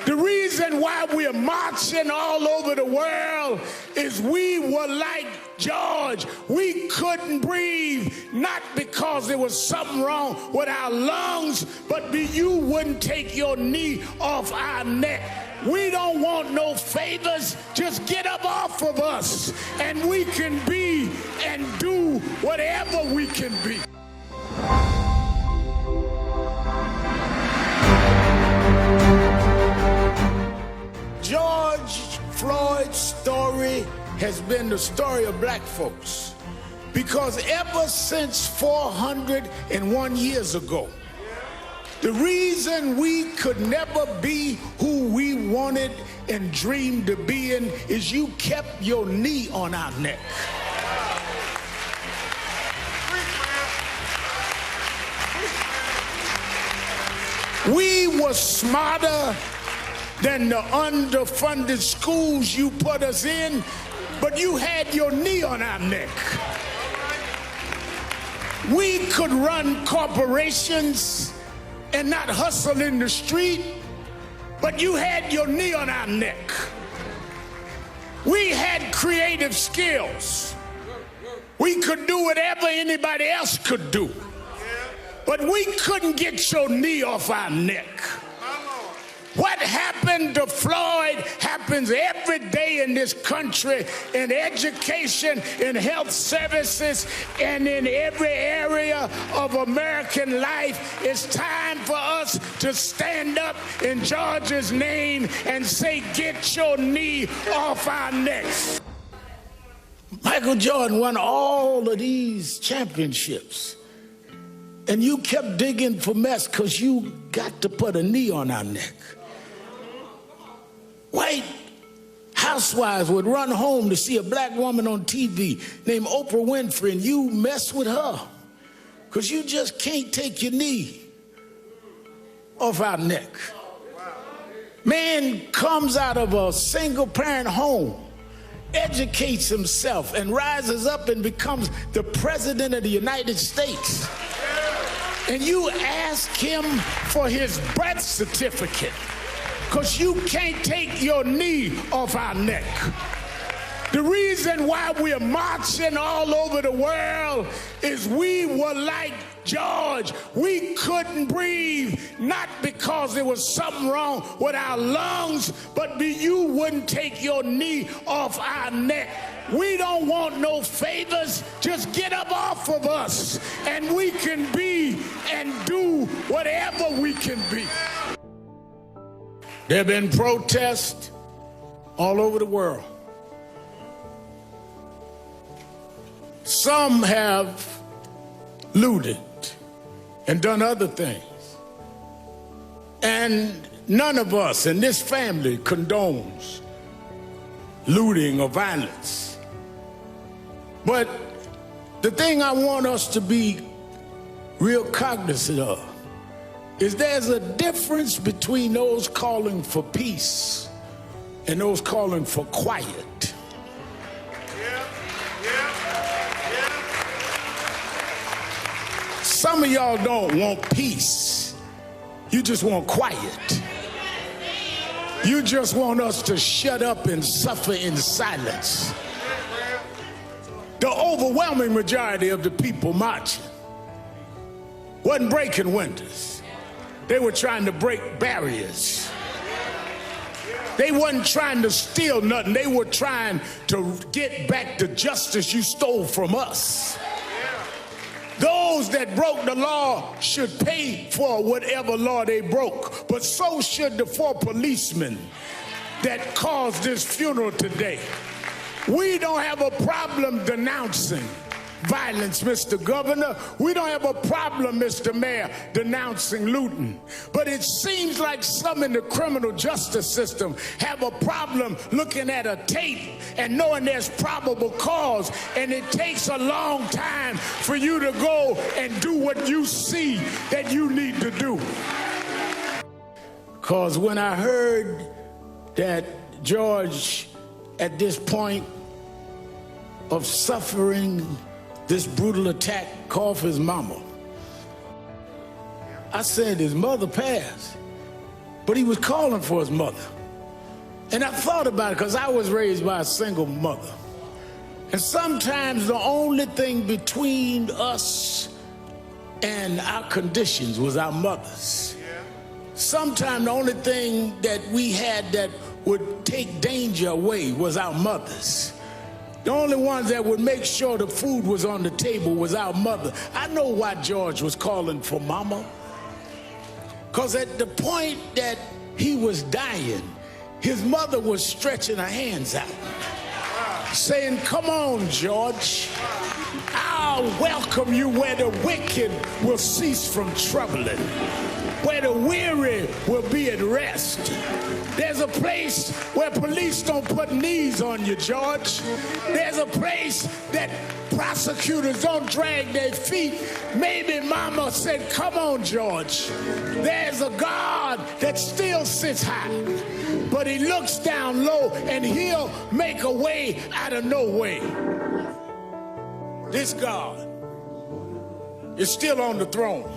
The reason why we're marching all over the world is we were like George. We couldn't breathe, not because there was something wrong with our lungs, but you wouldn't take your knee off our neck. We don't want no favors. Just get up off of us, and we can be and do whatever we can be. George Floyd's story has been the story of black folks, because ever since 401 years ago, the reason we could never be who we wanted and dreamed to be in is you kept your knee on our neck. We were smarter than the underfunded schools you put us in, but you had your knee on our neck. We could run corporations and not hustle in the street, but you had your knee on our neck. We had creative skills. We could do whatever anybody else could do, but we couldn't get your knee off our neck. What happened to Floyd happens every day in this country, in education, in health services, and in every area of American life. It's time for us to stand up in George's name and say, get your knee off our necks. Michael Jordan won all of these championships, and you kept digging for mess because you got to put a knee on our neck. White housewives would run home to see a black woman on TV named Oprah Winfrey, and you mess with her because you just can't take your knee off our neck. Man comes out of a single-parent home, educates himself, and rises up and becomes the president of the United States. And you ask him for his birth certificate, because you can't take your knee off our neck. The reason why we're marching all over the world is we were like George. We couldn't breathe, not because there was something wrong with our lungs, but you wouldn't take your knee off our neck. We don't want no favors. Just get up off of us, and we can be and do whatever we can be. There have been protests all over the world. Some have looted and done other things. And none of us in this family condones looting or violence. But the thing I want us to be real cognizant of is there's a difference between those calling for peace and those calling for quiet. Some of y'all don't want peace. You just want quiet. You just want us to shut up and suffer in silence. The overwhelming majority of the people marching wasn't breaking windows. They were trying to break barriers. They wasn't trying to steal nothing. They were trying to get back the justice you stole from us. Those that broke the law should pay for whatever law they broke, but so should the 4 policemen that caused this funeral today. We don't have a problem denouncing violence, Mr. Governor. We don't have a problem, Mr. Mayor, denouncing looting. But it seems like some in the criminal justice system have a problem looking at a tape and knowing there's probable cause, and it takes a long time for you to go and do what you see that you need to do. Because when I heard that George, at this point of suffering this brutal attack, called for his mama, I said, his mother passed. But he was calling for his mother. And I thought about it because I was raised by a single mother. And sometimes the only thing between us and our conditions was our mothers. Sometimes the only thing that we had that would take danger away was our mothers. The only ones that would make sure the food was on the table was our mother. I know why George was calling for mama. Because at the point that he was dying, his mother was stretching her hands out, saying, "Come on, George. I'll welcome you where the wicked will cease from troubling, where the weary will be at rest. There's a place where police don't put knees on you, George. There's a place that prosecutors don't drag their feet." Maybe mama said, "Come on, George. There's a God that still sits high, but he looks down low and he'll make a way out of no way." This God is still on the throne.